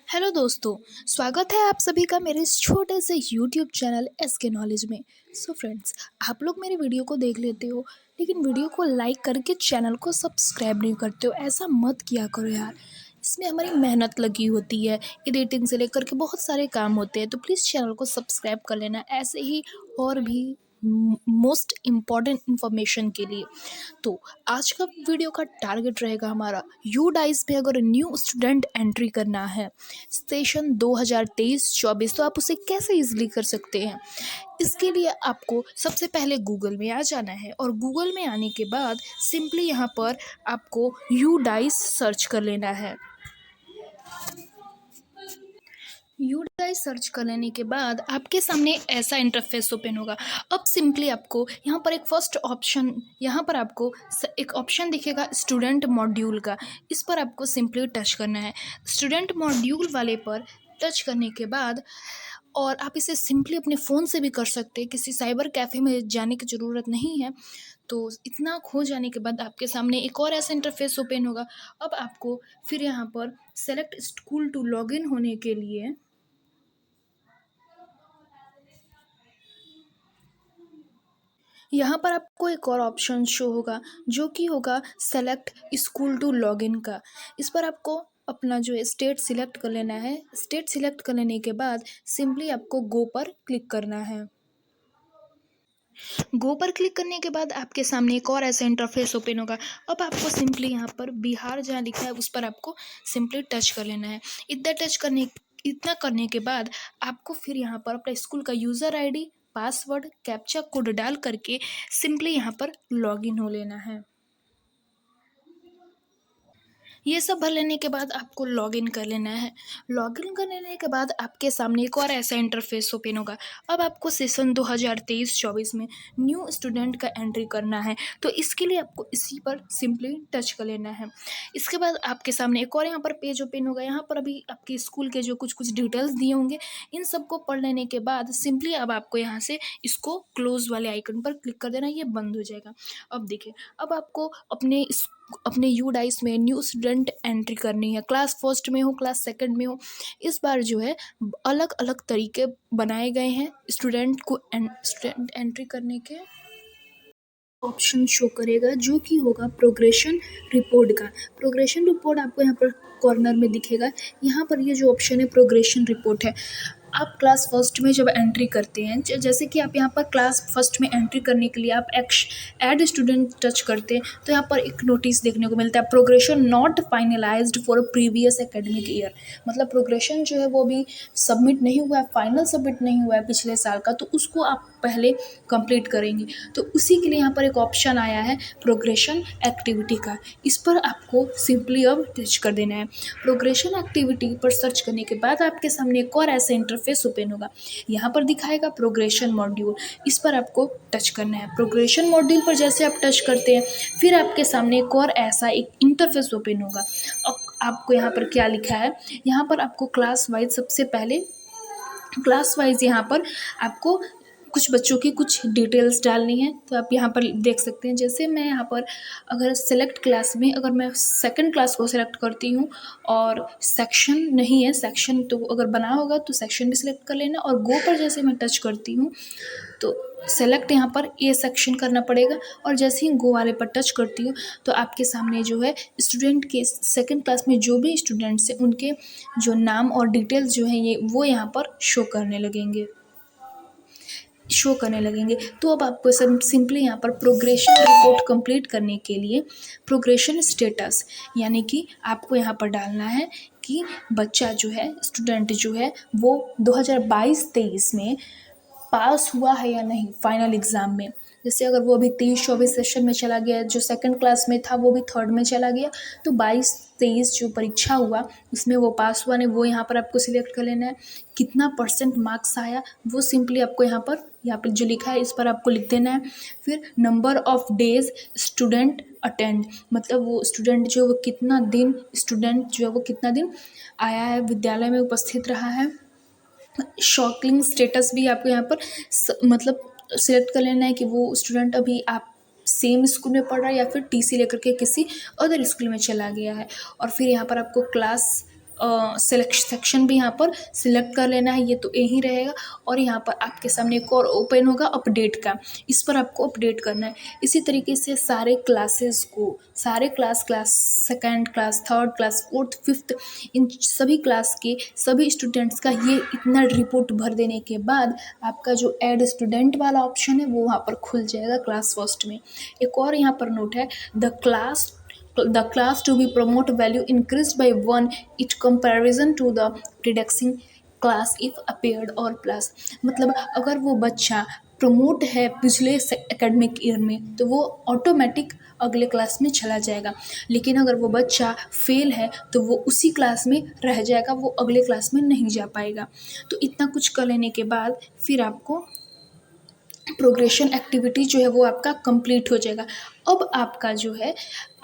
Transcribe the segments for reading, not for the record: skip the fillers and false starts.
Hello दोस्तों। स्वागत है आप सभी का मेरे इस छोटे से यूट्यूब चैनल एसके नॉलेज में। सो फ्रेंड्स, आप लोग मेरे वीडियो को देख लेते हो लेकिन वीडियो को लाइक करके चैनल को सब्सक्राइब नहीं करते हो। ऐसा मत किया करो यार, इसमें हमारी मेहनत लगी होती है, एडिटिंग से लेकर के बहुत सारे काम होते हैं। तो प्लीज़ चैनल को सब्सक्राइब कर लेना, ऐसे ही और भी मोस्ट इम्पॉर्टेंट इन्फॉर्मेशन के लिए। तो आज का वीडियो का टारगेट रहेगा हमारा, यू डाइस पे अगर न्यू स्टूडेंट एंट्री करना है सेशन 2023-24 तो आप उसे कैसे इजीली कर सकते हैं। इसके लिए आपको सबसे पहले गूगल में आ जाना है और गूगल में आने के बाद सिंपली यहाँ पर आपको यू डाइस सर्च कर लेना है। यूडाई सर्च कर लेने के बाद आपके सामने ऐसा इंटरफेस ओपन होगा। अब सिंपली आपको यहाँ पर एक फर्स्ट ऑप्शन, यहाँ पर आपको एक ऑप्शन दिखेगा स्टूडेंट मॉड्यूल का। इस पर आपको सिंपली टच करना है। स्टूडेंट मॉड्यूल वाले पर टच करने के बाद और आप इसे सिंपली अपने फ़ोन से भी कर सकते हैं, किसी साइबर कैफ़े में जाने की ज़रूरत नहीं है। तो इतना खो जाने के बाद आपके सामने एक और ऐसा इंटरफेस ओपन होगा। अब आपको फिर यहाँ पर सेलेक्ट स्कूल टू लॉगिन होने के लिए यहाँ पर आपको एक और ऑप्शन शो होगा जो कि होगा सेलेक्ट स्कूल टू लॉगिन का। इस पर आपको अपना जो है स्टेट सिलेक्ट कर लेना है। स्टेट सिलेक्ट कर लेने के बाद सिंपली आपको गो पर क्लिक करना है। गो पर क्लिक करने के बाद आपके सामने एक और ऐसा इंटरफेस ओपन होगा। अब आपको सिंपली यहाँ पर बिहार जहाँ लिखा है उस पर आपको सिंपली टच कर लेना है। इतना करने के बाद आपको फिर यहाँ पर अपने स्कूल का user ID, password, captcha code डाल करके सिंपली यहाँ पर लॉगिन हो लेना है। ये सब भर लेने के बाद आपको लॉगिन कर लेना है। लॉगिन कर लेने के बाद आपके सामने एक और ऐसा इंटरफेस ओपन होगा। अब आपको सेशन 2023-24 में न्यू स्टूडेंट का एंट्री करना है। तो इसके लिए आपको इसी पर सिंपली टच कर लेना है। इसके बाद आपके सामने एक और यहाँ पर पेज ओपन होगा। यहाँ पर अभी आपके स्कूल के जो कुछ कुछ डिटेल्स दिए होंगे, इन सबको पढ़ लेने के बाद सिंपली अब आपको यहाँ से इसको क्लोज वाले आइकन पर क्लिक कर देना, ये बंद हो जाएगा। अब देखिए, अब आपको अपने यू डाइस में न्यू स्टूडेंट एंट्री करनी है। क्लास फर्स्ट में हो, क्लास सेकंड में हो, इस बार जो है अलग अलग तरीके बनाए गए हैं स्टूडेंट एंट्री करने के। ऑप्शन शो करेगा जो कि होगा प्रोग्रेशन रिपोर्ट का। प्रोग्रेशन रिपोर्ट आपको यहाँ पर कॉर्नर में दिखेगा। यहाँ पर ये जो ऑप्शन है प्रोग्रेशन रिपोर्ट है। आप क्लास फर्स्ट में जब एंट्री करते हैं, जैसे कि आप यहाँ पर क्लास फर्स्ट में एंट्री करने के लिए आप ऐड स्टूडेंट टच करते हैं तो यहाँ पर एक नोटिस देखने को मिलता है, progression not finalised for previous academic year. मतलब प्रोग्रेशन जो है वो भी सबमिट नहीं हुआ है, फाइनल सबमिट नहीं हुआ है पिछले साल का, तो उसको आप पहले कंप्लीट करेंगे। तो उसी के लिए यहाँ पर एक ऑप्शन आया है प्रोग्रेशन एक्टिविटी का। इस पर आपको सिंपली अब टच कर देना है। प्रोग्रेशन एक्टिविटी पर सर्च करने के बाद आपके सामने एक और ऐसा इंटरफेस ओपन होगा। यहाँ पर दिखाएगा प्रोग्रेशन मॉड्यूल, इस पर आपको टच करना है। प्रोग्रेशन मॉड्यूल पर जैसे आप टच करते हैं फिर आपके सामने एक और ऐसा एक इंटरफेस ओपन होगा। अब आपको यहाँ पर क्या लिखा है, यहाँ पर आपको क्लास वाइज सबसे पहले क्लास वाइज यहाँ पर आपको कुछ बच्चों की कुछ डिटेल्स डालनी है। तो आप यहाँ पर देख सकते हैं, जैसे मैं यहाँ पर अगर सेलेक्ट क्लास में अगर मैं सेकंड क्लास को सेलेक्ट करती हूँ और सेक्शन नहीं है, सेक्शन तो अगर बना होगा तो सेक्शन भी सिलेक्ट कर लेना। और गो पर जैसे मैं टच करती हूँ तो सेलेक्ट यहाँ पर ए सेक्शन करना पड़ेगा और जैसे ही गो वाले पर टच करती हूँ तो आपके सामने जो है स्टूडेंट के सेकंड क्लास में जो भी स्टूडेंट्स हैं उनके जो नाम और डिटेल्स जो हैं ये वो यहाँ पर शो करने लगेंगे। तो अब आपको सिंपली यहाँ पर प्रोग्रेशन रिपोर्ट कंप्लीट करने के लिए प्रोग्रेशन स्टेटस यानी कि आपको यहाँ पर डालना है कि बच्चा जो है, स्टूडेंट जो है वो 2022-23 में पास हुआ है या नहीं फाइनल एग्ज़ाम में। जैसे अगर वो अभी 23-24 सेशन में चला गया, जो सेकंड क्लास में था वो भी थर्ड में चला गया, तो 22-23 जो परीक्षा हुआ उसमें वो पास हुआ नहीं, वो यहाँ पर आपको सिलेक्ट कर लेना है। कितना परसेंट मार्क्स आया वो सिंपली आपको यहाँ पर जो लिखा है इस पर आपको लिख देना है। फिर number of days student attend, मतलब वो स्टूडेंट जो वो कितना दिन स्टूडेंट जो है वो कितना दिन आया है, विद्यालय में उपस्थित रहा है। शॉकिंग स्टेटस भी आपको यहाँ पर मतलब सिलेक्ट कर लेना है कि वो स्टूडेंट अभी आप सेम स्कूल में पढ़ रहा है या फिर टीसी लेकर के किसी अदर स्कूल में चला गया है। और फिर यहाँ पर आपको क्लास सेलेक्ट सेक्शन भी यहाँ पर सिलेक्ट कर लेना है, ये तो यही रहेगा। और यहाँ पर आपके सामने एक और ओपन होगा अपडेट का, इस पर आपको अपडेट करना है। इसी तरीके से सारे क्लासेस को, सारे class second class, third class, fourth, fifth, इन सभी क्लास के सभी स्टूडेंट्स का ये इतना रिपोर्ट भर देने के बाद आपका जो ऐड स्टूडेंट वाला ऑप्शन है वो वहाँ पर खुल जाएगा क्लास फर्स्ट में। एक और यहाँ पर नोट है, the class to be promote value increased by 1 it comparison to the predecessing class if appeared or plus। मतलब अगर वो बच्चा प्रमोट है पिछले एकेडमिक ईयर में तो वो ऑटोमेटिक अगले क्लास में चला जाएगा, लेकिन अगर वो बच्चा फेल है तो वो उसी क्लास में रह जाएगा, वो अगले क्लास में नहीं जा पाएगा। तो इतना कुछ कर लेने के बाद फिर आपको प्रोग्रेशन एक्टिविटी जो है वो आपका कंप्लीट हो जाएगा। अब आपका जो है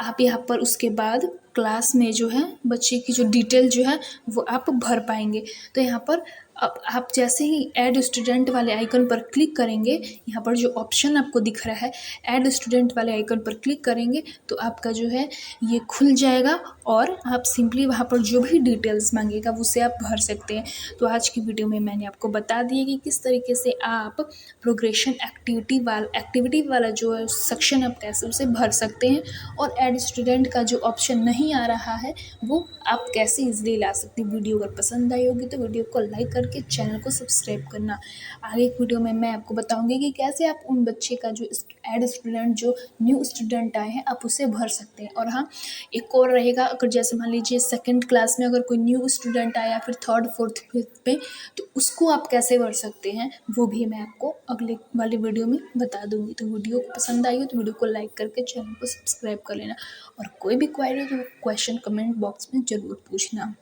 आप यहाँ पर उसके बाद क्लास में जो है बच्चे की जो डिटेल जो है वो आप भर पाएंगे। तो यहाँ पर अब आप जैसे ही ऐड स्टूडेंट वाले आइकन पर क्लिक करेंगे, यहाँ पर जो ऑप्शन आपको दिख रहा है ऐड स्टूडेंट वाले आइकन पर क्लिक करेंगे तो आपका जो है ये खुल जाएगा और आप सिंपली वहाँ पर जो भी डिटेल्स मांगेगा उसे आप भर सकते हैं। तो आज की वीडियो में मैंने आपको बता दिया कि किस तरीके से आप प्रोग्रेशन एक्टिविटी वाला जो सेक्शन आप कैसे उसे भर सकते हैं, और ऐड स्टूडेंट का जो ऑप्शन नहीं आ रहा है वो आप कैसे इजीली ला सकते हैं। वीडियो अगर पसंद आई होगी तो वीडियो को लाइक करके चैनल को सब्सक्राइब करना। आगे एक वीडियो में मैं आपको बताऊंगी कि कैसे आप उन बच्चे का जो ऐड स्टूडेंट जो न्यू स्टूडेंट आए हैं आप उसे भर सकते हैं। और हाँ, एक और रहेगा, अगर जैसे मान लीजिए सेकंड क्लास में अगर कोई न्यू स्टूडेंट आया फिर थर्ड फोर्थ फिफ्थ पे, तो उसको आप कैसे भर सकते हैं वो भी मैं आपको अगले वाली वीडियो में बता दूंगी। तो वीडियो को पसंद आई हो तो वीडियो को लाइक करके चैनल को सब्सक्राइब कर लेना, और कोई भी क्वेरी तो क्वेश्चन कमेंट बॉक्स में ज़रूर पूछना।